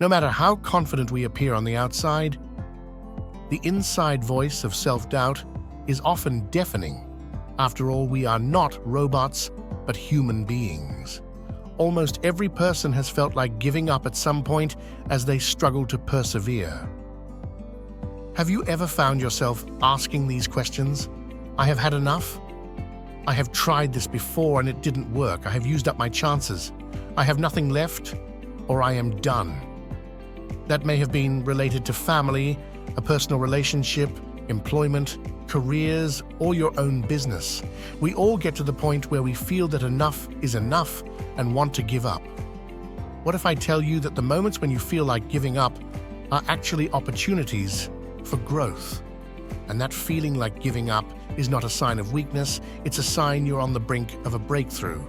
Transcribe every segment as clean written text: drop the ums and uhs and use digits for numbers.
No matter how confident we appear on the outside, the inside voice of self-doubt is often deafening. After all, we are not robots, but human beings. Almost every person has felt like giving up at some point as they struggle to persevere. Have you ever found yourself asking these questions? I have had enough. I have tried this before and it didn't work. I have used up my chances. I have nothing left, or I am done. That may have been related to family, a personal relationship, employment, careers, or your own business. We all get to the point where we feel that enough is enough and want to give up. What if I tell you that the moments when you feel like giving up are actually opportunities for growth? And that feeling like giving up is not a sign of weakness, it's a sign you're on the brink of a breakthrough.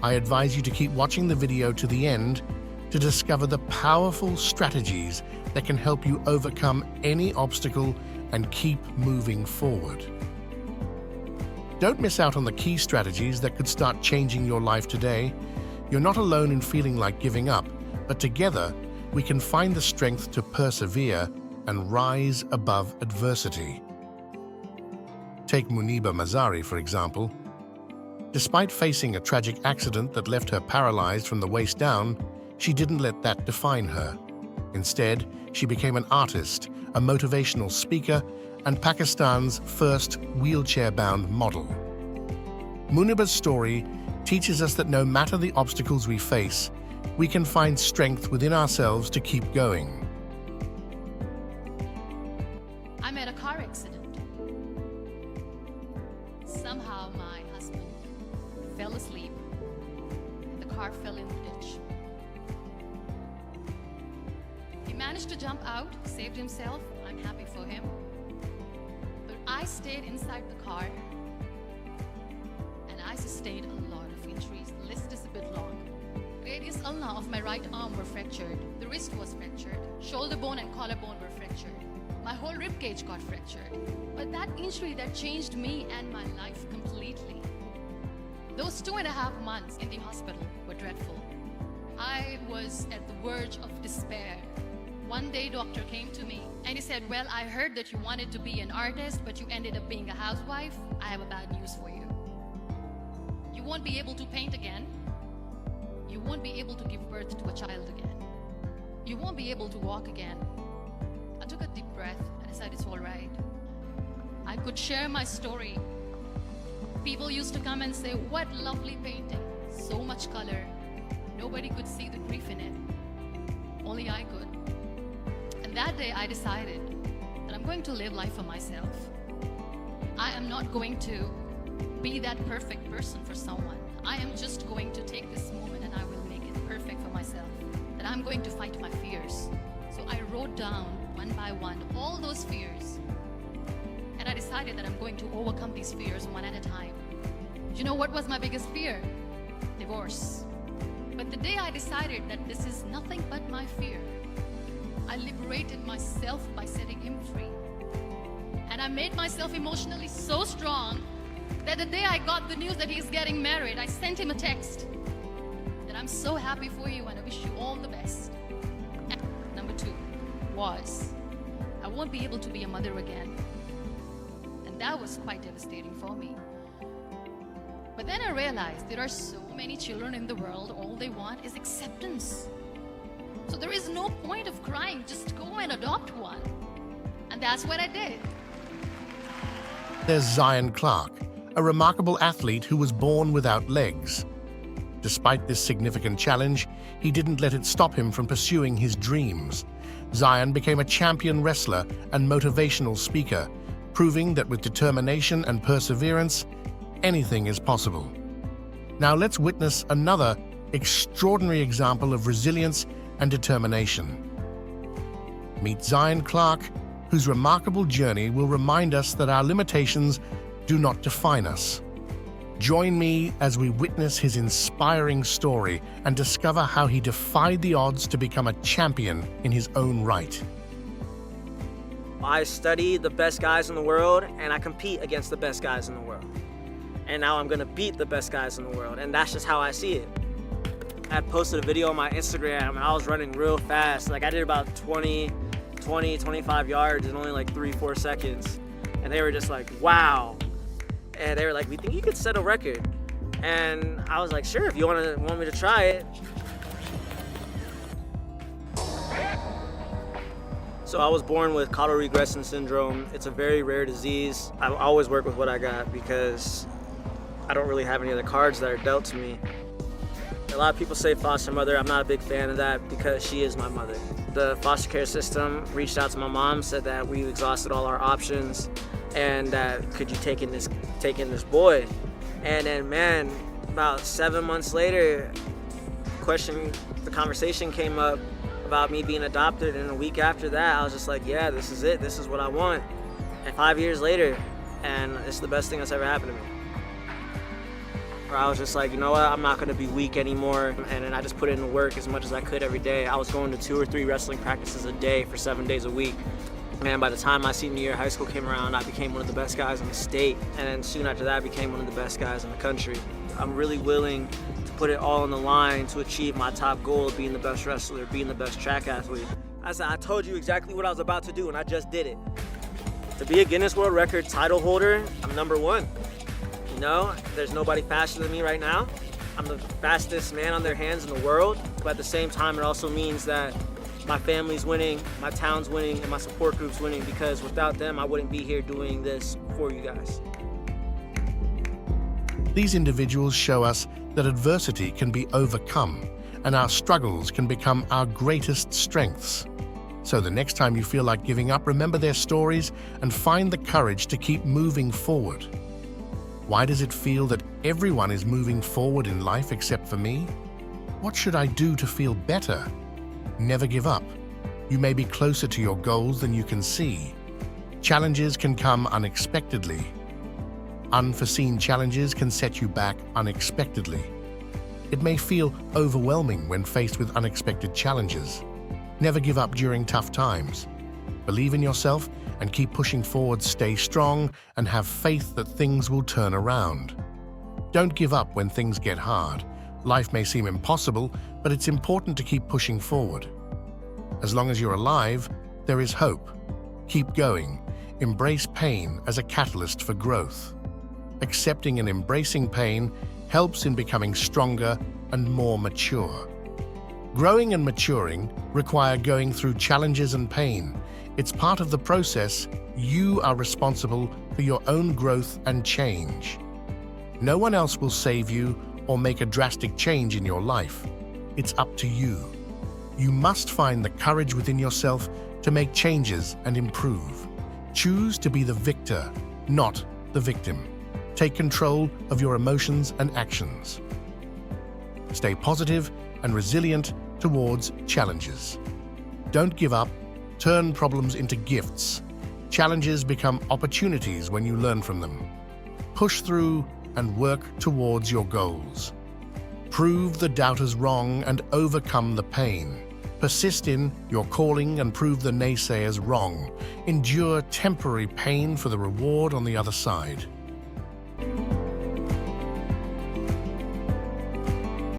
I advise you to keep watching the video to the end to discover the powerful strategies that can help you overcome any obstacle and keep moving forward. Don't miss out on the key strategies that could start changing your life today. You're not alone in feeling like giving up, but together we can find the strength to persevere and rise above adversity. Take Muniba Mazari, for example. Despite facing a tragic accident that left her paralyzed from the waist down, she didn't let that define her. Instead, she became an artist, a motivational speaker, and Pakistan's first wheelchair-bound model. Muniba's story teaches us that no matter the obstacles we face, we can find strength within ourselves to keep going. I met a car accident. Somehow my husband fell asleep and the car fell in the ditch. He managed to jump out, saved himself. I'm happy for him. But I stayed inside the car and I sustained a lot of injuries. The list is a bit long. Radius ulna of my right arm were fractured. The wrist was fractured. Shoulder bone and collarbone were fractured. My whole rib cage got fractured. But that injury that changed me and my life completely. Those 2.5 months in the hospital were dreadful. I was at the verge of despair. One day doctor came to me and he said, well, I heard that you wanted to be an artist, but you ended up being a housewife. I have a bad news for you. You won't be able to paint again. You won't be able to give birth to a child again. You won't be able to walk again. I took a deep breath and I said, it's all right. I could share my story. People used to come and say, what lovely painting, so much color. Nobody could see the grief in it. Only I could. And that day I decided that I'm going to live life for myself. I am not going to be that perfect person for someone. I am just going to take this moment and I will make it perfect for myself. That I'm going to fight my fears. So I wrote down one by one all those fears. And I decided that I'm going to overcome these fears one at a time. You know what was my biggest fear? Divorce. But the day I decided that this is nothing but my fear, I liberated myself by setting him free. And I made myself emotionally so strong that the day I got the news that he's getting married, I sent him a text that I'm so happy for you and I wish you all the best. And number 2 was, I won't be able to be a mother again. And that was quite devastating for me. But then I realized there are so many children in the world, all they want is acceptance. So there is no point of crying, just go and adopt one. And that's what I did. There's Zion Clark, a remarkable athlete who was born without legs. Despite this significant challenge, he didn't let it stop him from pursuing his dreams. Zion became a champion wrestler and motivational speaker, proving that with determination and perseverance, anything is possible. Now let's witness another extraordinary example of resilience and determination. Meet Zion Clark, whose remarkable journey will remind us that our limitations do not define us. Join me as we witness his inspiring story and discover how he defied the odds to become a champion in his own right. I study the best guys in the world and I compete against the best guys in the world. And now I'm gonna beat the best guys in the world, and that's just how I see it. I posted a video on my Instagram and I was running real fast. Like I did about 25 yards in only like 3-4 seconds. And they were just like, wow. And they were like, we think you could set a record. And I was like, sure, if you want me to try it. So I was born with caudal regression syndrome. It's a very rare disease. I always work with what I got because I don't really have any other cards that are dealt to me. A lot of people say foster mother. I'm not a big fan of that because she is my mother. The foster care system reached out to my mom, said that we've exhausted all our options and that could you take in this boy? And then man, about 7 months later, the conversation came up about me being adopted, and a week after that I was just like, yeah, this is it, this is what I want. And 5 years later, and it's the best thing that's ever happened to me. Where I was just like, you know what, I'm not gonna be weak anymore. And then I just put in the work as much as I could every day. I was going to 2 or 3 wrestling practices a day for 7 days a week. And by the time my senior year of high school came around, I became one of the best guys in the state. And then soon after that, I became one of the best guys in the country. I'm really willing to put it all on the line to achieve my top goal of being the best wrestler, being the best track athlete. I told you exactly what I was about to do, and I just did it. To be a Guinness World Record title holder, I'm #1. You know, there's nobody faster than me right now. I'm the fastest man on their hands in the world, but at the same time, it also means that my family's winning, my town's winning, and my support group's winning, because without them, I wouldn't be here doing this for you guys. These individuals show us that adversity can be overcome and our struggles can become our greatest strengths. So the next time you feel like giving up, remember their stories and find the courage to keep moving forward. Why does it feel that everyone is moving forward in life except for me? What should I do to feel better? Never give up. You may be closer to your goals than you can see. Challenges can come unexpectedly. Unforeseen challenges can set you back unexpectedly. It may feel overwhelming when faced with unexpected challenges. Never give up during tough times. Believe in yourself and keep pushing forward. Stay strong and have faith that things will turn around. Don't give up when things get hard. Life may seem impossible, but it's important to keep pushing forward. As long as you're alive, there is hope. Keep going. Embrace pain as a catalyst for growth. Accepting and embracing pain helps in becoming stronger and more mature. Growing and maturing require going through challenges and pain. It's part of the process. You are responsible for your own growth and change. No one else will save you or make a drastic change in your life. It's up to you. You must find the courage within yourself to make changes and improve. Choose to be the victor, not the victim. Take control of your emotions and actions. Stay positive and resilient towards challenges. Don't give up. Turn problems into gifts. Challenges become opportunities when you learn from them. Push through and work towards your goals. Prove the doubters wrong and overcome the pain. Persist in your calling and prove the naysayers wrong. Endure temporary pain for the reward on the other side.